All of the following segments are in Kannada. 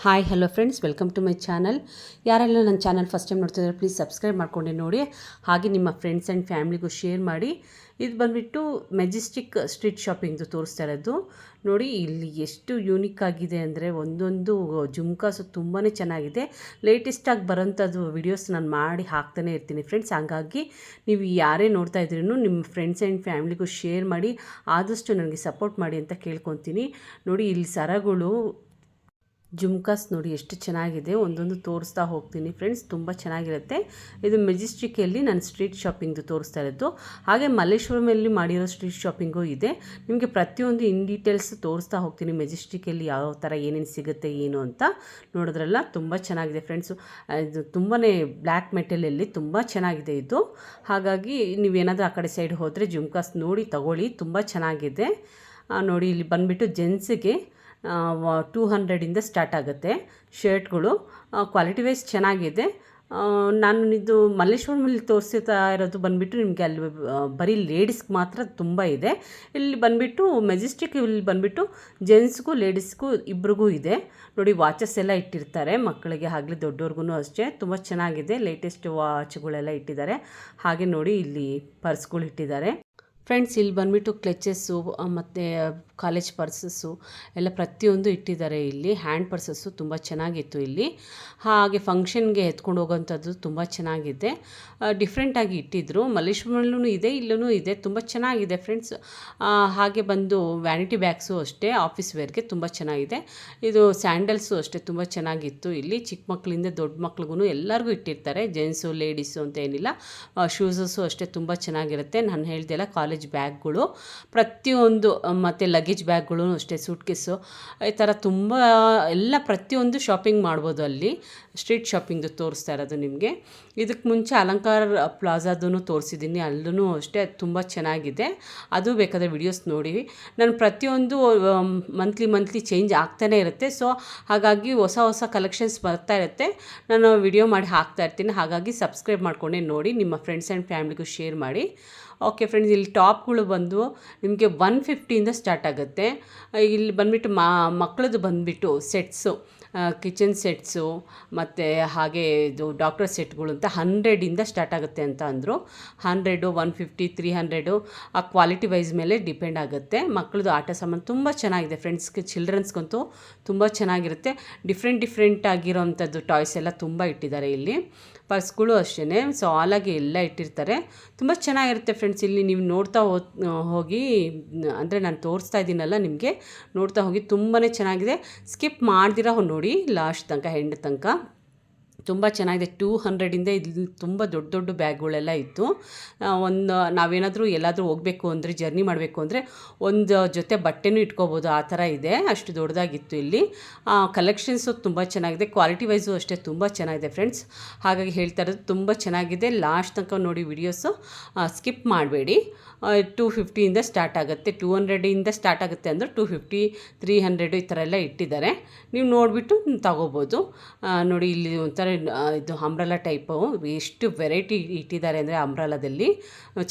Hi hello friends, welcome to my channel. ಯಾರೆಲ್ಲ ನನ್ನ ಚಾನಲ್ ಫಸ್ಟ್ ಟೈಮ್ ನೋಡ್ತಿದ್ದಾರೆ ಪ್ಲೀಸ್ ಸಬ್ಸ್ಕ್ರೈಬ್ ಮಾಡ್ಕೊಂಡು ನೋಡಿ. ಹಾಗೆ ನಿಮ್ಮ ಫ್ರೆಂಡ್ಸ್ ಆ್ಯಂಡ್ ಫ್ಯಾಮ್ಲಿಗೂ ಶೇರ್ ಮಾಡಿ. ಇದು ಬಂದುಬಿಟ್ಟು ಮೆಜೆಸ್ಟಿಕ್ ಸ್ಟ್ರೀಟ್ ಶಾಪಿಂಗ್ದು ತೋರಿಸ್ತಾ ಇರೋದು. ನೋಡಿ ಇಲ್ಲಿ ಎಷ್ಟು ಯೂನಿಕ್ ಆಗಿದೆ ಅಂದರೆ ಒಂದೊಂದು ಜುಮ್ಕಾಸು ತುಂಬಾ ಚೆನ್ನಾಗಿದೆ. ಲೇಟೆಸ್ಟಾಗಿ ಬರೋಂಥದ್ದು ವಿಡಿಯೋಸ್ ನಾನು ಮಾಡಿ ಹಾಕ್ತಾನೆ ಇರ್ತೀನಿ ಫ್ರೆಂಡ್ಸ್. ಹಾಗಾಗಿ ನೀವು ಯಾರೇ ನೋಡ್ತಾ ಇದ್ರೂ ನಿಮ್ಮ ಫ್ರೆಂಡ್ಸ್ ಆ್ಯಂಡ್ ಫ್ಯಾಮ್ಲಿಗೂ ಶೇರ್ ಮಾಡಿ, ಆದಷ್ಟು ನನಗೆ ಸಪೋರ್ಟ್ ಮಾಡಿ ಅಂತ ಕೇಳ್ಕೊತೀನಿ. ನೋಡಿ ಇಲ್ಲಿ ಸರಗಳು ಜುಮ್ಕಾಸ್ ನೋಡಿ ಎಷ್ಟು ಚೆನ್ನಾಗಿದೆ, ಒಂದೊಂದು ತೋರಿಸ್ತಾ ಹೋಗ್ತೀನಿ ಫ್ರೆಂಡ್ಸ್. ತುಂಬ ಚೆನ್ನಾಗಿರುತ್ತೆ. ಇದು ಮೆಜೆಸ್ಟಿಕಲ್ಲಿ ನಾನು ಸ್ಟ್ರೀಟ್ ಶಾಪಿಂಗ್ದು ತೋರಿಸ್ತಾ ಇರೋದು. ಹಾಗೆ ಮಲ್ಲೇಶ್ವರಮಲ್ಲಿ ಮಾಡಿರೋ ಸ್ಟ್ರೀಟ್ ಶಾಪಿಂಗು ಇದೆ. ನಿಮಗೆ ಪ್ರತಿಯೊಂದು ಇನ್ ಡೀಟೇಲ್ಸ್ ತೋರಿಸ್ತಾ ಹೋಗ್ತೀನಿ. ಮೆಜೆಸ್ಟಿಕಲ್ಲಿ ಯಾವ ಥರ ಏನೇನು ಸಿಗುತ್ತೆ ಏನು ಅಂತ ನೋಡಿದ್ರಲ್ಲ, ತುಂಬ ಚೆನ್ನಾಗಿದೆ ಫ್ರೆಂಡ್ಸು. ಇದು ತುಂಬಾ ಬ್ಲ್ಯಾಕ್ ಮೆಟಲಲ್ಲಿ ತುಂಬ ಚೆನ್ನಾಗಿದೆ ಇದು. ಹಾಗಾಗಿ ನೀವೇನಾದರೂ ಆ ಕಡೆ ಸೈಡ್ ಹೋದರೆ ಜುಮ್ಕಾಸ್ ನೋಡಿ ತಗೊಳ್ಳಿ, ತುಂಬ ಚೆನ್ನಾಗಿದೆ. ನೋಡಿ ಇಲ್ಲಿ ಬಂದುಬಿಟ್ಟು ಜೆಂಟ್ಸಿಗೆ 200 ಸ್ಟಾರ್ಟ್ ಆಗುತ್ತೆ ಶರ್ಟ್ಗಳು. ಕ್ವಾಲಿಟಿ ವೈಸ್ ಚೆನ್ನಾಗಿದೆ. ನಾನು ಇದು ಮಲ್ಲೇಶ್ವರಮಲ್ಲಿ ತೋರಿಸ್ತಾ ಇರೋದು ಬಂದುಬಿಟ್ಟು ನಿಮಗೆ ಅಲ್ಲಿ ಬರೀ ಲೇಡೀಸ್ಗೆ ಮಾತ್ರ ತುಂಬ ಇದೆ. ಇಲ್ಲಿ ಬಂದುಬಿಟ್ಟು ಮೆಜೆಸ್ಟಿಕ್ ಇಲ್ಲಿ ಬಂದುಬಿಟ್ಟು ಜೆಂಟ್ಸ್ಗೂ ಲೇಡೀಸ್ಗೂ ಇಬ್ರಿಗೂ ಇದೆ. ನೋಡಿ ವಾಚಸ್ ಎಲ್ಲ ಇಟ್ಟಿರ್ತಾರೆ, ಮಕ್ಕಳಿಗೆ ಆಗಲಿ ದೊಡ್ಡವ್ರಿಗೂ ಅಷ್ಟೇ. ತುಂಬ ಚೆನ್ನಾಗಿದೆ, ಲೇಟೆಸ್ಟ್ ವಾಚ್ಗಳೆಲ್ಲ ಇಟ್ಟಿದ್ದಾರೆ. ಹಾಗೆ ನೋಡಿ ಇಲ್ಲಿ ಪರ್ಸ್ಗಳು ಇಟ್ಟಿದ್ದಾರೆ ಫ್ರೆಂಡ್ಸ್. ಇಲ್ಲಿ ಬಂದುಬಿಟ್ಟು ಕ್ಲಚಸ್ಸು ಮತ್ತು ಕಾಲೇಜ್ ಪರ್ಸಸ್ಸು ಎಲ್ಲ ಪ್ರತಿಯೊಂದು ಇಟ್ಟಿದ್ದಾರೆ. ಇಲ್ಲಿ ಹ್ಯಾಂಡ್ ಪರ್ಸಸ್ಸು ತುಂಬ ಚೆನ್ನಾಗಿತ್ತು ಇಲ್ಲಿ. ಹಾಗೆ ಫಂಕ್ಷನ್ಗೆ ಎತ್ಕೊಂಡು ಹೋಗೋವಂಥದ್ದು ತುಂಬ ಚೆನ್ನಾಗಿದೆ. ಡಿಫ್ರೆಂಟಾಗಿ ಇಟ್ಟಿದ್ದರು. ಮಲ್ಲೇಶ್ವರಮಲ್ಲೂ ಇದೆ, ಇಲ್ಲೂ ಇದೆ. ತುಂಬ ಚೆನ್ನಾಗಿದೆ ಫ್ರೆಂಡ್ಸ್. ಹಾಗೆ ಬಂದು ವ್ಯಾನಿಟಿ ಬ್ಯಾಗ್ಸು ಅಷ್ಟೇ, ಆಫೀಸ್ ವೇರ್ಗೆ ತುಂಬ ಚೆನ್ನಾಗಿದೆ. ಇದು ಸ್ಯಾಂಡಲ್ಸು ಅಷ್ಟೇ ತುಂಬ ಚೆನ್ನಾಗಿತ್ತು. ಇಲ್ಲಿ ಚಿಕ್ಕ ಮಕ್ಕಳಿಂದ ದೊಡ್ಡ ಮಕ್ಳಿಗೂ ಎಲ್ಲರಿಗೂ ಇಟ್ಟಿರ್ತಾರೆ, ಜೆಂಟ್ಸು ಲೇಡೀಸು ಅಂತ ಏನಿಲ್ಲ. ಶೂಸಸ್ಸು ಅಷ್ಟೇ ತುಂಬ ಚೆನ್ನಾಗಿರುತ್ತೆ. ನಾನು ಹೇಳ್ದೆಲ್ಲ ಕಾಲೇಜ್ ಬ್ಯಾಗ್ಗಳು ಪ್ರತಿಯೊಂದು, ಮತ್ತು ಲಗೇಜ್ ಬ್ಯಾಗ್ಗಳು ಅಷ್ಟೇ, ಸೂಟ್ಕೇಸು, ಈ ಥರ ತುಂಬ ಎಲ್ಲ ಪ್ರತಿಯೊಂದು ಶಾಪಿಂಗ್ ಮಾಡ್ಬೋದು ಅಲ್ಲಿ. ಸ್ಟ್ರೀಟ್ ಶಾಪಿಂಗ್ದು ತೋರಿಸ್ತಾ ಇರೋದು ನಿಮಗೆ. ಇದಕ್ಕೆ ಮುಂಚೆ ಅಲಂಕಾರ ಪ್ಲಾಜಾದೂ ತೋರಿಸಿದ್ದೀನಿ, ಅಲ್ಲೂ ಅಷ್ಟೇ ತುಂಬ ಚೆನ್ನಾಗಿದೆ. ಅದು ಬೇಕಾದರೆ ವಿಡಿಯೋಸ್ ನೋಡಿ. ನಾನು ಪ್ರತಿಯೊಂದು ಮಂತ್ಲಿ ಚೇಂಜ್ ಆಗ್ತಾನೇ ಇರುತ್ತೆ. ಸೊ ಹಾಗಾಗಿ ಹೊಸ ಕಲೆಕ್ಷನ್ಸ್ ಬರ್ತಾ ಇರುತ್ತೆ, ನಾನು ವಿಡಿಯೋ ಮಾಡಿ ಹಾಕ್ತಾ ಇರ್ತೀನಿ. ಹಾಗಾಗಿ ಸಬ್ಸ್ಕ್ರೈಬ್ ಮಾಡ್ಕೊಂಡೆ ನೋಡಿ, ನಿಮ್ಮ ಫ್ರೆಂಡ್ಸ್ ಆ್ಯಂಡ್ ಫ್ಯಾಮ್ಲಿಗೂ ಶೇರ್ ಮಾಡಿ. ಓಕೆ ಫ್ರೆಂಡ್ಸ್, ಇಲ್ಲಿ ಟಾಪ್ಗಳು ಬಂದು ನಿಮಗೆ 150 ಸ್ಟಾರ್ಟ್ ಆಗುತ್ತೆ. ಇಲ್ಲಿ ಬಂದುಬಿಟ್ಟು ಮಕ್ಕಳದು ಬಂದುಬಿಟ್ಟು ಸೆಟ್ಸು, ಕಿಚನ್ ಸೆಟ್ಸು ಮತ್ತು ಹಾಗೆ ಇದು ಡಾಕ್ಟರ್ ಸೆಟ್ಗಳು ಅಂತ 100 ಸ್ಟಾರ್ಟ್ ಆಗುತ್ತೆ ಅಂತ ಅಂದರು. 100, 150, 300 ಆ ಕ್ವಾಲಿಟಿ ವೈಸ್ ಮೇಲೆ ಡಿಪೆಂಡ್ ಆಗುತ್ತೆ. ಮಕ್ಕಳದು ಆಟ ಸಾಮಾನು ತುಂಬ ಚೆನ್ನಾಗಿದೆ ಫ್ರೆಂಡ್ಸ್ಗೆ, ಚಿಲ್ಡ್ರನ್ಸ್ಗಂತೂ ತುಂಬ ಚೆನ್ನಾಗಿರುತ್ತೆ. ಡಿಫ್ರೆಂಟ್ ಆಗಿರೋವಂಥದ್ದು ಟಾಯ್ಸ್ ಎಲ್ಲ ತುಂಬ ಇಟ್ಟಿದ್ದಾರೆ ಇಲ್ಲಿ. ಪರ್ಸ್ಗಳು ಅಷ್ಟೇ ಸಾಲಾಗಿ ಎಲ್ಲ ಇಟ್ಟಿರ್ತಾರೆ, ತುಂಬ ಚೆನ್ನಾಗಿರುತ್ತೆ ಫ್ರೆಂಡ್ಸ್. ಇಲ್ಲಿ ನೀವು ನೋಡ್ತಾ ಹೋಗಿ, ಅಂದರೆ ನಾನು ತೋರಿಸ್ತಾ ಇದ್ದೀನಲ್ಲ ನಿಮಗೆ, ನೋಡ್ತಾ ಹೋಗಿ ತುಂಬಾ ಚೆನ್ನಾಗಿದೆ. ಸ್ಕಿಪ್ ಮಾಡ್ದಿರ ನೋಡಿ ಲಾಸ್ಟ್ ತನಕ, ಎಂಡ್ ತನಕ. ತುಂಬ ಚೆನ್ನಾಗಿದೆ. 200 ಇಲ್ಲಿ ತುಂಬ ದೊಡ್ಡ ಬ್ಯಾಗ್ಗಳೆಲ್ಲ ಇತ್ತು. ನಾವೇನಾದರೂ ಎಲ್ಲಾದರೂ ಹೋಗಬೇಕು ಅಂದರೆ, ಜರ್ನಿ ಮಾಡಬೇಕು ಅಂದರೆ ಒಂದು ಜೊತೆ ಬಟ್ಟೆನೂ ಇಟ್ಕೋಬೋದು, ಆ ಥರ ಇದೆ. ಅಷ್ಟು ದೊಡ್ಡದಾಗಿತ್ತು ಇಲ್ಲಿ. ಕಲೆಕ್ಷನ್ಸು ತುಂಬ ಚೆನ್ನಾಗಿದೆ, ಕ್ವಾಲಿಟಿ ವೈಸು ಅಷ್ಟೇ ತುಂಬ ಚೆನ್ನಾಗಿದೆ ಫ್ರೆಂಡ್ಸ್. ಹಾಗಾಗಿ ಹೇಳ್ತಾ ಇರೋದು ತುಂಬ ಚೆನ್ನಾಗಿದೆ. ಲಾಸ್ಟ್ ತನಕ ನೋಡಿ ವಿಡಿಯೋಸು, ಸ್ಕಿಪ್ ಮಾಡಬೇಡಿ. 250 ಸ್ಟಾರ್ಟ್ ಆಗುತ್ತೆ, 200 ಸ್ಟಾರ್ಟ್ ಆಗುತ್ತೆ ಅಂದರೆ 250, 300 ಈ ಥರ ಎಲ್ಲ ಇಟ್ಟಿದ್ದಾರೆ. ನೀವು ನೋಡಿಬಿಟ್ಟು ತಗೋಬೋದು. ನೋಡಿ ಇಲ್ಲಿ ಒಂಥರ ಇದು ಅಂಬ್ರೆಲಾ ಟೈಪು, ಎಷ್ಟು ವೆರೈಟಿ ಇಟ್ಟಿದ್ದಾರೆ ಅಂದರೆ ಅಂಬ್ರೆಲಾದಲ್ಲಿ.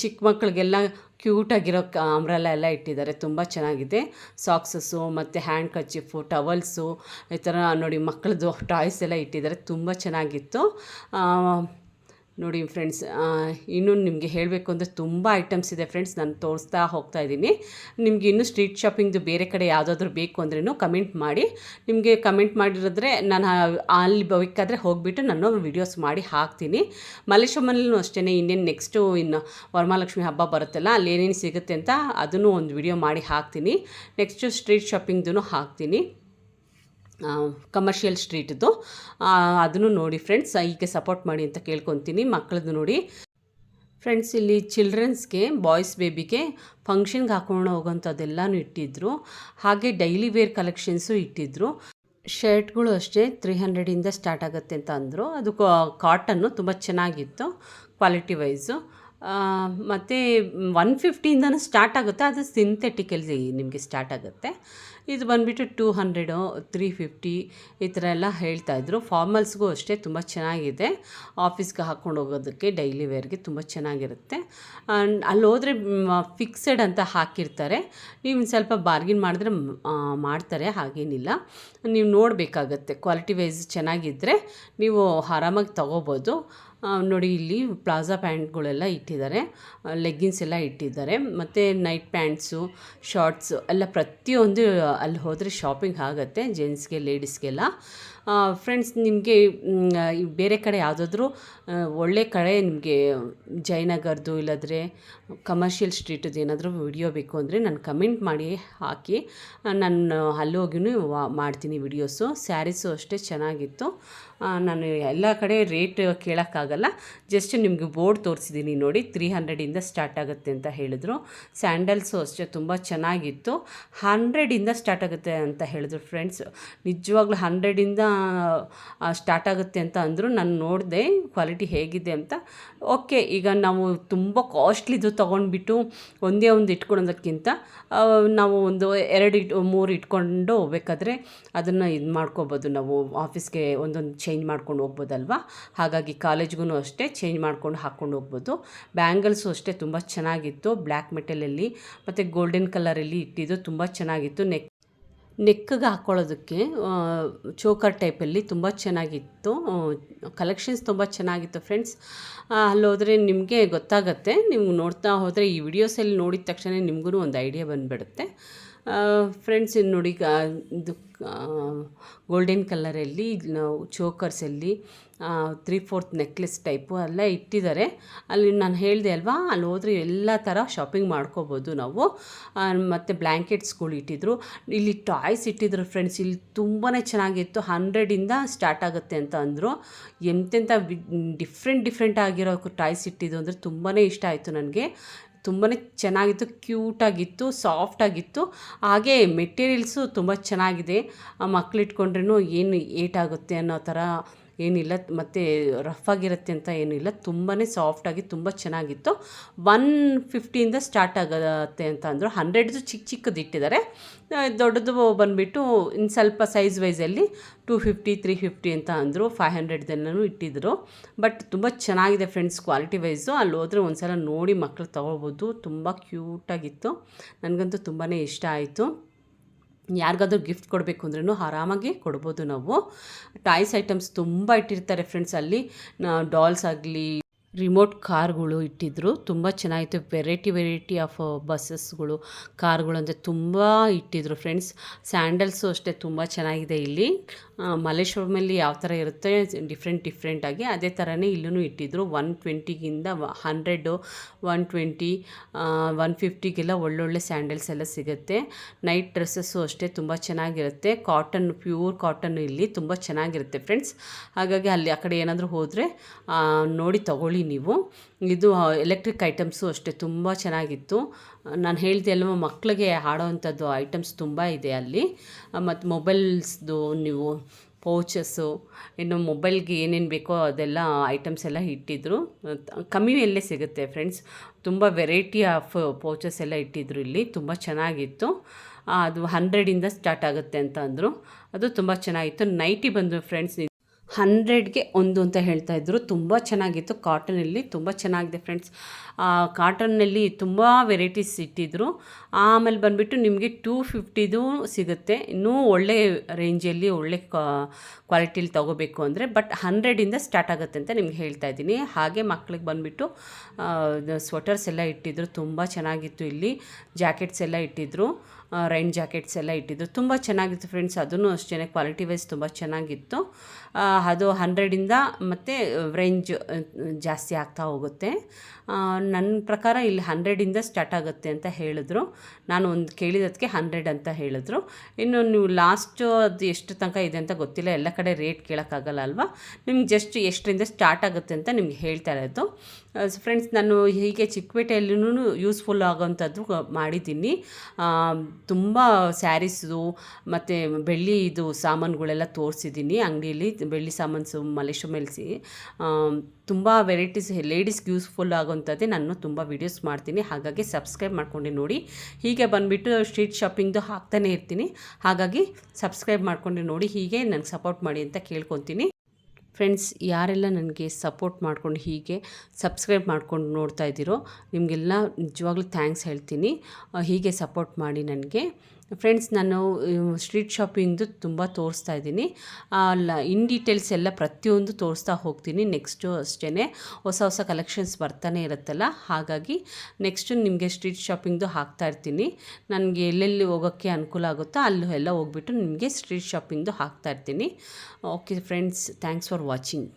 ಚಿಕ್ಕ ಮಕ್ಕಳಿಗೆಲ್ಲ ಕ್ಯೂಟಾಗಿರೋ ಅಂಬ್ರೆಲಾ ಎಲ್ಲ ಇಟ್ಟಿದ್ದಾರೆ, ತುಂಬ ಚೆನ್ನಾಗಿದೆ. ಸಾಕ್ಸಸ್ಸು ಮತ್ತು ಹ್ಯಾಂಡ್ ಕರ್ಚೀಫು, ಟವಲ್ಸು, ಈ ಥರ ನೋಡಿ ಮಕ್ಕಳದು ಟಾಯ್ಸ್ ಎಲ್ಲ ಇಟ್ಟಿದ್ದಾರೆ, ತುಂಬ ಚೆನ್ನಾಗಿತ್ತು. ನೋಡಿ ಫ್ರೆಂಡ್ಸ್, ಇನ್ನೂ ನಿಮಗೆ ಹೇಳಬೇಕು ಅಂದರೆ ತುಂಬ ಐಟಮ್ಸ್ ಇದೆ ಫ್ರೆಂಡ್ಸ್. ನಾನು ತೋರಿಸ್ತಾ ಹೋಗ್ತಾ ಇದ್ದೀನಿ. ನಿಮಗೆ ಇನ್ನೂ ಸ್ಟ್ರೀಟ್ ಶಾಪಿಂಗ್ದು ಬೇರೆ ಕಡೆ ಯಾವುದಾದ್ರೂ ಬೇಕು ಅಂದ್ರೂ ಕಮೆಂಟ್ ಮಾಡಿ. ನಿಮಗೆ ಕಮೆಂಟ್ ಮಾಡಿರೋದ್ರೆ ನಾನು ಅಲ್ಲಿ ಬೇಕಾದರೆ ಹೋಗಿಬಿಟ್ಟು ನಾನು ವಿಡಿಯೋಸ್ ಮಾಡಿ ಹಾಕ್ತೀನಿ. ಮಲ್ಲೇಶ್ವರಮಲ್ಲೂ ಅಷ್ಟೇ, ಇನ್ನೇನು ನೆಕ್ಸ್ಟು ಇನ್ನು ವರಮಹಾಲಕ್ಷ್ಮಿ ಹಬ್ಬ ಬರುತ್ತಲ್ಲ, ಅಲ್ಲಿ ಏನೇನು ಸಿಗುತ್ತೆ ಅಂತ ಅದನ್ನು ಒಂದು ವಿಡಿಯೋ ಮಾಡಿ ಹಾಕ್ತೀನಿ. ನೆಕ್ಸ್ಟು ಸ್ಟ್ರೀಟ್ ಶಾಪಿಂಗ್ದು ಹಾಕ್ತೀನಿ, ಕಮರ್ಷಿಯಲ್ ಸ್ಟ್ರೀಟ್ದು. ಅದನ್ನು ನೋಡಿ ಫ್ರೆಂಡ್ಸ್, ಹೀಗೆ ಸಪೋರ್ಟ್ ಮಾಡಿ ಅಂತ ಕೇಳ್ಕೊತೀನಿ. ಮಕ್ಕಳದ್ದು ನೋಡಿ ಫ್ರೆಂಡ್ಸ್, ಇಲ್ಲಿ ಚಿಲ್ಡ್ರನ್ಸ್ಗೆ, ಬಾಯ್ಸ್ ಬೇಬಿಗೆ ಫಂಕ್ಷನ್ಗೆ ಹಾಕೊಂಡು ಹೋಗೋಂಥದ್ದೆಲ್ಲನೂ ಇಟ್ಟಿದ್ದರು. ಹಾಗೆ ಡೈಲಿ ವೇರ್ ಕಲೆಕ್ಷನ್ಸು ಇಟ್ಟಿದ್ದರು. ಶರ್ಟ್ಗಳು ಅಷ್ಟೇ 300 ಸ್ಟಾರ್ಟ್ ಆಗುತ್ತೆ ಅಂತ ಅಂದರು. ಅದು ಕಾಟನ್ನು ತುಂಬ ಚೆನ್ನಾಗಿತ್ತು ಕ್ವಾಲಿಟಿ ವೈಸು. ಮತ್ತು 150 ಸ್ಟಾರ್ಟ್ ಆಗುತ್ತೆ, ಅದು ಸಿಂಥೆಟಿಕಲ್ಲಿ ನಿಮಗೆ ಸ್ಟಾರ್ಟ್ ಆಗುತ್ತೆ. ಇದು ಬಂದುಬಿಟ್ಟು 200 350 ಈ ಥರ ಎಲ್ಲ ಹೇಳ್ತಾಯಿದ್ರು. ಫಾರ್ಮಲ್ಸ್ಗೂ ಅಷ್ಟೇ ತುಂಬ ಚೆನ್ನಾಗಿದೆ, ಆಫೀಸ್ಗೆ ಹಾಕ್ಕೊಂಡು ಹೋಗೋದಕ್ಕೆ ಡೈಲಿ ವೇರ್ಗೆ ತುಂಬ ಚೆನ್ನಾಗಿರುತ್ತೆ. ಅಲ್ಲಿ ಹೋದರೆ ಫಿಕ್ಸೆಡ್ ಅಂತ ಹಾಕಿರ್ತಾರೆ, ನೀವು ಸ್ವಲ್ಪ ಬಾರ್ಗಿನ್ ಮಾಡಿದ್ರೆ ಮಾಡ್ತಾರೆ, ಹಾಗೇನಿಲ್ಲ. ನೀವು ನೋಡಬೇಕಾಗತ್ತೆ, ಕ್ವಾಲಿಟಿ ವೈಸ್ ಚೆನ್ನಾಗಿದ್ದರೆ ನೀವು ಆರಾಮಾಗಿ ತೊಗೋಬೋದು. ನೋಡಿ ಇಲ್ಲಿ ಪ್ಲಾಜಾ ಪ್ಯಾಂಟ್ಗಳೆಲ್ಲ ಇಟ್ಟಿದ್ದಾರೆ, ಲೆಗ್ಗಿನ್ಸ್ ಎಲ್ಲ ಇಟ್ಟಿದ್ದಾರೆ, ಮತ್ತು ನೈಟ್ ಪ್ಯಾಂಟ್ಸು, ಶಾರ್ಟ್ಸು ಎಲ್ಲ ಪ್ರತಿಯೊಂದು ಅಲ್ಲಿ ಹೋದರೆ ಶಾಪಿಂಗ್ ಆಗುತ್ತೆ, ಜೆಂಟ್ಸ್ಗೆ ಲೇಡೀಸ್ಗೆಲ್ಲ. ಫ್ರೆಂಡ್ಸ್, ನಿಮಗೆ ಬೇರೆ ಕಡೆ ಯಾವುದಾದ್ರೂ ಒಳ್ಳೆ ಕಡೆ ನಿಮಗೆ ಜಯನಗರದ್ದು ಇಲ್ಲಾಂದರೆ ಕಮರ್ಷಿಯಲ್ ಸ್ಟ್ರೀಟದ್ದು ಏನಾದರೂ ವಿಡಿಯೋ ಬೇಕು ಅಂದರೆ ನಾನು ಕಮೆಂಟ್ ಮಾಡಿ ಹಾಕಿ, ನಾನು ಅಲ್ಲಿ ಹೋಗಿನೂ ಮಾಡ್ತೀನಿ ವಿಡಿಯೋಸು. ಸ್ಯಾರೀಸು ಅಷ್ಟೇ ಚೆನ್ನಾಗಿತ್ತು. ನಾನು ಎಲ್ಲ ಕಡೆ ರೇಟ್ ಕೇಳೋಕ್ಕಾಗಲ್ಲ, ಜಸ್ಟ್ ನಿಮಗೆ ಬೋರ್ಡ್ ತೋರಿಸಿದ್ದೀನಿ ನೋಡಿ, 300ಇಂದ ಸ್ಟಾರ್ಟ್ ಆಗುತ್ತೆ ಅಂತ ಹೇಳಿದ್ರು. ಸ್ಯಾಂಡಲ್ಸು ಅಷ್ಟೇ ತುಂಬ ಚೆನ್ನಾಗಿತ್ತು, 100ಇಂದ ಸ್ಟಾರ್ಟ್ ಆಗುತ್ತೆ ಅಂತ ಹೇಳಿದ್ರು. ಫ್ರೆಂಡ್ಸ್, ನಿಜವಾಗ್ಲೂ 100ಇಂದ ಸ್ಟಾರ್ಟ್ ಆಗುತ್ತೆ ಅಂತ ಅಂದರು. ನಾನು ನೋಡಿದೆ ಕ್ವಾಲಿಟಿ ಹೇಗಿದೆ ಅಂತ. ಓಕೆ, ಈಗ ನಾವು ತುಂಬ ಕಾಸ್ಟ್ಲಿದು ತೊಗೊಂಡ್ಬಿಟ್ಟು ಒಂದೇ ಒಂದು ಇಟ್ಕೊಳೋದಕ್ಕಿಂತ ನಾವು ಒಂದು 2-3 ಇಟ್ಕೊಂಡು ಹೋಗ್ಬೇಕಾದ್ರೆ ಅದನ್ನು ಇದು ಮಾಡ್ಕೋಬೋದು, ನಾವು ಆಫೀಸ್ಗೆ ಒಂದೊಂದು ಚೇಂಜ್ ಮಾಡ್ಕೊಂಡು ಹೋಗ್ಬೋದಲ್ವ. ಹಾಗಾಗಿ ಕಾಲೇಜ್ಗೂ ಅಷ್ಟೇ ಚೇಂಜ್ ಮಾಡ್ಕೊಂಡು ಹಾಕ್ಕೊಂಡು ಹೋಗ್ಬೋದು. ಬ್ಯಾಂಗಲ್ಸು ಅಷ್ಟೇ ತುಂಬ ಚೆನ್ನಾಗಿತ್ತು, ಬ್ಲ್ಯಾಕ್ ಮೆಟಲಲ್ಲಿ ಮತ್ತು ಗೋಲ್ಡನ್ ಕಲರಲ್ಲಿ ಇಟ್ಟಿದ್ದು ತುಂಬ ಚೆನ್ನಾಗಿತ್ತು. ನೆಕ್ಗೆ ಹಾಕ್ಕೊಳ್ಳೋದಕ್ಕೆ ಚೋಕರ್ ಟೈಪಲ್ಲಿ ತುಂಬ ಚೆನ್ನಾಗಿತ್ತು, ಕಲೆಕ್ಷನ್ಸ್ ತುಂಬ ಚೆನ್ನಾಗಿತ್ತು. ಫ್ರೆಂಡ್ಸ್, ಅಲ್ಲೋದ್ರೆ ನಿಮಗೆ ಗೊತ್ತಾಗುತ್ತೆ, ನೀವು ನೋಡ್ತಾ ಹೋದರೆ ಈ ವಿಡಿಯೋಸಲ್ಲಿ ನೋಡಿದ ತಕ್ಷಣ ನಿಮಗೂ ಒಂದು ಐಡಿಯಾ ಬಂದುಬಿಡುತ್ತೆ. ಫ್ರೆಂಡ್ಸ್, ನೋಡಿ ಇದು ಗೋಲ್ಡನ್ ಕಲರಲ್ಲಿ ನಾವು ಚೋಕರ್ಸಲ್ಲಿ 3/4 ನೆಕ್ಲೆಸ್ ಟೈಪು ಎಲ್ಲ ಇಟ್ಟಿದ್ದಾರೆ. ಅಲ್ಲಿ ನಾನು ಹೇಳಿದೆ ಅಲ್ವಾ, ಅಲ್ಲಿ ಹೋದರೆ ಎಲ್ಲ ಥರ ಶಾಪಿಂಗ್ ಮಾಡ್ಕೋಬೋದು ನಾವು. ಮತ್ತು ಬ್ಲ್ಯಾಂಕೆಟ್ಸ್ಗಳು ಇಟ್ಟಿದ್ರು, ಇಲ್ಲಿ ಟಾಯ್ಸ್ ಇಟ್ಟಿದ್ರು. ಫ್ರೆಂಡ್ಸ್, ಇಲ್ಲಿ ತುಂಬಾ ಚೆನ್ನಾಗಿತ್ತು. 100ಇಂದ ಸ್ಟಾರ್ಟ್ ಆಗುತ್ತೆ ಅಂತ ಅಂದರು. ಎಂತೆಂಥ ಡಿಫ್ರೆಂಟ್ ಆಗಿರೋ ಟಾಯ್ಸ್ ಇಟ್ಟಿದ್ದು ಅಂದರೆ ತುಂಬಾ ಇಷ್ಟ ಆಯಿತು ನನಗೆ. ತುಂಬಾ ಚೆನ್ನಾಗಿತ್ತು, ಕ್ಯೂಟಾಗಿತ್ತು, ಸಾಫ್ಟಾಗಿತ್ತು. ಹಾಗೆ ಮೆಟೀರಿಯಲ್ಸು ತುಂಬ ಚೆನ್ನಾಗಿದೆ, ಮಕ್ಳು ಇಟ್ಕೊಂಡ್ರೂ ಏನು ಏಟಾಗುತ್ತೆ ಅನ್ನೋ ಥರ ಏನಿಲ್ಲ, ಮತ್ತು ರಫ್ ಆಗಿರುತ್ತೆ ಅಂತ ಏನಿಲ್ಲ, ತುಂಬಾ ಸಾಫ್ಟಾಗಿ ತುಂಬ ಚೆನ್ನಾಗಿತ್ತು. 150ಇಂದ ಸ್ಟಾರ್ಟ್ ಆಗುತ್ತೆ ಅಂತ ಅಂದರು. 100ದು ಚಿಕ್ಕದು ಇಟ್ಟಿದ್ದಾರೆ, ದೊಡ್ಡದು ಬಂದುಬಿಟ್ಟು ಇನ್ನು ಸ್ವಲ್ಪ ಸೈಜ್ ವೈಸಲ್ಲಿ 250 350 ಅಂತ ಅಂದರು. 500ದೆಲ್ಲನೂ ಇಟ್ಟಿದ್ದರು. ಬಟ್ ತುಂಬ ಚೆನ್ನಾಗಿದೆ ಫ್ರೆಂಡ್ಸ್, ಕ್ವಾಲಿಟಿ ವೈಸು. ಅಲ್ಲಿ ಹೋದರೆ ಒಂದು ಸಲ ನೋಡಿ ಮಕ್ಕಳು ತೊಗೊಳ್ಬೋದು, ತುಂಬ ಕ್ಯೂಟಾಗಿತ್ತು. ನನಗಂತೂ ತುಂಬಾ ಇಷ್ಟ ಆಯಿತು. ಯಾರಿಗಾದ್ರೂ ಗಿಫ್ಟ್ ಕೊಡಬೇಕು ಅಂದ್ರೂ ಆರಾಮಾಗಿ ಕೊಡ್ಬೋದು ನಾವು. ಟಾಯ್ಸ್ ಐಟಮ್ಸ್ ತುಂಬ ಇಟ್ಟಿರ್ತಾರೆ ಫ್ರೆಂಡ್ಸ್, ಅಲ್ಲಿ ಡಾಲ್ಸ್ ಆಗಲಿ, ರಿಮೋಟ್ ಕಾರ್ಗಳು ಇಟ್ಟಿದ್ದರು, ತುಂಬ ಚೆನ್ನಾಗಿತ್ತು. ವೆರೈಟಿ ಆಫ್ ಬಸ್ಸಸ್ಗಳು, ಕಾರ್ಗಳು ಅಂದರೆ ತುಂಬ ಇಟ್ಟಿದ್ರು ಫ್ರೆಂಡ್ಸ್. ಸ್ಯಾಂಡಲ್ಸು ಅಷ್ಟೇ ತುಂಬ ಚೆನ್ನಾಗಿದೆ. ಇಲ್ಲಿ ಮಲ್ಲೇಶ್ವರಮಲ್ಲಿ ಯಾವ ಥರ ಇರುತ್ತೆ ಡಿಫ್ರೆಂಟಾಗಿ ಅದೇ ಥರನೇ ಇಲ್ಲೂ ಇಟ್ಟಿದ್ರು. 120ಗಿಂದ 100 120 150ಗೆಲ್ಲ ಒಳ್ಳೊಳ್ಳೆ ಸ್ಯಾಂಡಲ್ಸ್ ಎಲ್ಲ ಸಿಗುತ್ತೆ. ನೈಟ್ ಡ್ರೆಸ್ಸಸ್ಸು ಅಷ್ಟೇ ತುಂಬ ಚೆನ್ನಾಗಿರುತ್ತೆ. ಪ್ಯೂರ್ ಕಾಟನ್ ಇಲ್ಲಿ ತುಂಬ ಚೆನ್ನಾಗಿರುತ್ತೆ ಫ್ರೆಂಡ್ಸ್. ಹಾಗಾಗಿ ಅಲ್ಲಿ ಆ ಕಡೆ ಏನಾದರೂ ಹೋದರೆ ನೋಡಿ ತಗೊಳ್ಳಿ ನೀವು. ಇದು ಎಲೆಕ್ಟ್ರಿಕ್ ಐಟಮ್ಸು ಅಷ್ಟೇ ತುಂಬ ಚೆನ್ನಾಗಿತ್ತು. ನಾನು ಹೇಳ್ದೆ ಅಲ್ವ, ಮಕ್ಕಳಿಗೆ ಆಡೋವಂಥದ್ದು ಐಟಮ್ಸ್ ತುಂಬ ಇದೆ ಅಲ್ಲಿ. ಮತ್ತು ಮೊಬೈಲ್ಸ್ದು ನೀವು ಪೌಚಸ್ಸು, ಇನ್ನು ಮೊಬೈಲ್ಗೆ ಏನೇನು ಬೇಕೋ ಅದೆಲ್ಲ ಐಟಮ್ಸ್ ಎಲ್ಲ ಇಟ್ಟಿದ್ರು. ಕಮ್ಮಿಯಲ್ಲೇ ಸಿಗುತ್ತೆ ಫ್ರೆಂಡ್ಸ್. ತುಂಬ ವೆರೈಟಿ ಆಫ್ ಪೌಚಸ್ ಎಲ್ಲ ಇಟ್ಟಿದ್ರು ಇಲ್ಲಿ, ತುಂಬ ಚೆನ್ನಾಗಿತ್ತು. ಅದು 100ಇಂದ ಸ್ಟಾರ್ಟ್ ಆಗುತ್ತೆ ಅಂತ ಅಂದರು. ಅದು ತುಂಬ ಚೆನ್ನಾಗಿತ್ತು. ನೈಟಿ ಬಂದು ಫ್ರೆಂಡ್ಸ್ 100ಗೆ ಒಂದು ಅಂತ ಹೇಳ್ತಾಯಿದ್ರು. ತುಂಬ ಚೆನ್ನಾಗಿತ್ತು. ಕಾಟನಲ್ಲಿ ತುಂಬ ಚೆನ್ನಾಗಿದೆ ಫ್ರೆಂಡ್ಸ್. ಕಾಟನ್ನಲ್ಲಿ ತುಂಬ ವೆರೈಟೀಸ್ ಇಟ್ಟಿದ್ರು. ಆಮೇಲೆ ಬಂದುಬಿಟ್ಟು ನಿಮಗೆ 250ದು ಸಿಗುತ್ತೆ, ಇನ್ನೂ ಒಳ್ಳೆ ರೇಂಜಲ್ಲಿ ಒಳ್ಳೆ ಕ್ವಾಲಿಟಿಲಿ ತೊಗೋಬೇಕು ಅಂದರೆ. ಬಟ್ 100ಇಂದ ಸ್ಟಾರ್ಟ್ ಆಗುತ್ತೆ ಅಂತ ನಿಮ್ಗೆ ಹೇಳ್ತಾ ಇದ್ದೀನಿ. ಹಾಗೆ ಮಕ್ಳಿಗೆ ಬಂದುಬಿಟ್ಟು ಸ್ವೆಟರ್ಸ್ ಎಲ್ಲ ಇಟ್ಟಿದ್ರು, ತುಂಬ ಚೆನ್ನಾಗಿತ್ತು. ಇಲ್ಲಿ ಜಾಕೆಟ್ಸ್ ಎಲ್ಲ ಇಟ್ಟಿದ್ರು, ರೈನ್ ಜಾಕೆಟ್ಸ್ ಎಲ್ಲ ಇಟ್ಟಿದ್ರು, ತುಂಬ ಚೆನ್ನಾಗಿತ್ತು ಫ್ರೆಂಡ್ಸ್. ಅದೂ ಅಷ್ಟೇ ಕ್ವಾಲಿಟಿ ವೈಸ್ ತುಂಬ ಚೆನ್ನಾಗಿತ್ತು. ಅದು 100ಇಂದ ಮತ್ತು ರೇಂಜ್ ಜಾಸ್ತಿ ಆಗ್ತಾ ಹೋಗುತ್ತೆ. ನನ್ನ ಪ್ರಕಾರ ಇಲ್ಲಿ 100ಇಂದ ಸ್ಟಾರ್ಟ್ ಆಗುತ್ತೆ ಅಂತ ಹೇಳಿದ್ರು. ನಾನು ಒಂದು ಕೇಳಿದ್ದಕ್ಕೆ 100 ಅಂತ ಹೇಳಿದ್ರು. ಇನ್ನು ನೀವು ಲಾಸ್ಟು ಅದು ಎಷ್ಟು ತನಕ ಇದೆ ಅಂತ ಗೊತ್ತಿಲ್ಲ, ಎಲ್ಲ ಕಡೆ ರೇಟ್ ಕೇಳೋಕ್ಕಾಗಲ್ಲ ಅಲ್ವಾ. ನಿಮ್ಗೆ ಜಸ್ಟ್ ಎಷ್ಟರಿಂದ ಸ್ಟಾರ್ಟ್ ಆಗುತ್ತೆ ಅಂತ ನಿಮ್ಗೆ ಹೇಳ್ತಾ ಇರೋದು. ಫ್ರೆಂಡ್ಸ್, ನಾನು ಹೀಗೆ ಚಿಕ್ಕಪೇಟೆಯಲ್ಲೂ ಯೂಸ್ಫುಲ್ ಆಗೋವಂಥದ್ದು ಮಾಡಿದ್ದೀನಿ. ತುಂಬ ಸ್ಯಾರೀಸು ಮತ್ತು ಬೆಳ್ಳಿದು ಸಾಮಾನುಗಳೆಲ್ಲ ತೋರಿಸಿದ್ದೀನಿ ಅಂಗಡಿಯಲ್ಲಿ. ಬೆಳ್ಳಿ ಸಾಮಾನು ಮಲೇಶ್ವರ ಮೆಲ್ಸಿ ತುಂಬ ವೆರೈಟೀಸ್ ಲೇಡೀಸ್ಗೆ ಯೂಸ್ಫುಲ್ ಆಗೋವಂಥದ್ದೇ ನಾನು ತುಂಬ ವೀಡಿಯೋಸ್ ಮಾಡ್ತೀನಿ. ಹಾಗಾಗಿ ಸಬ್ಸ್ಕ್ರೈಬ್ ಮಾಡ್ಕೊಂಡು ನೋಡಿ. ಹೀಗೆ ಬಂದುಬಿಟ್ಟು ಸ್ಟ್ರೀಟ್ ಶಾಪಿಂಗ್ದು ಹಾಕ್ತಾನೆ ಇರ್ತೀನಿ. ಹಾಗಾಗಿ ಸಬ್ಸ್ಕ್ರೈಬ್ ಮಾಡ್ಕೊಂಡು ನೋಡಿ, ಹೀಗೆ ನನಗೆ ಸಪೋರ್ಟ್ ಮಾಡಿ ಅಂತ ಕೇಳ್ಕೊತೀನಿ. ಫ್ರೆಂಡ್ಸ್, ಯಾರೆಲ್ಲ ನನಗೆ ಸಪೋರ್ಟ್ ಮಾಡ್ಕೊಂಡು ಹೀಗೆ ಸಬ್ಸ್ಕ್ರೈಬ್ ಮಾಡ್ಕೊಂಡು ನೋಡ್ತಾ ಇದ್ದೀರೋ ನಿಮಗೆಲ್ಲ ನಿಜವಾಗ್ಲೂ ಥ್ಯಾಂಕ್ಸ್ ಹೇಳ್ತೀನಿ. ಹೀಗೆ ಸಪೋರ್ಟ್ ಮಾಡಿ ನನಗೆ. ಫ್ರೆಂಡ್ಸ್, ನಾನು ಸ್ಟ್ರೀಟ್ ಶಾಪಿಂಗ್ದು ತುಂಬ ತೋರಿಸ್ತಾ ಇದ್ದೀನಿ. ಇನ್ ಡೀಟೇಲ್ಸ್ ಎಲ್ಲ ಪ್ರತಿಯೊಂದು ತೋರಿಸ್ತಾ ಹೋಗ್ತೀನಿ. ನೆಕ್ಸ್ಟು ಅಷ್ಟೇ ಹೊಸ ಹೊಸ ಕಲೆಕ್ಷನ್ಸ್ ಬರ್ತಾನೆ ಇರುತ್ತಲ್ಲ, ಹಾಗಾಗಿ ನೆಕ್ಸ್ಟು ನಿಮಗೆ ಸ್ಟ್ರೀಟ್ ಶಾಪಿಂಗ್ದು ಹಾಕ್ತಾ ಇರ್ತೀನಿ. ನನಗೆ ಎಲ್ಲೆಲ್ಲಿ ಹೋಗೋಕ್ಕೆ ಅನುಕೂಲ ಆಗುತ್ತೋ ಅಲ್ಲೂ ಎಲ್ಲ ಹೋಗ್ಬಿಟ್ಟು ನಿಮಗೆ ಸ್ಟ್ರೀಟ್ ಶಾಪಿಂಗ್ದು ಹಾಕ್ತಾ ಇರ್ತೀನಿ. Okay friends, thanks for watching.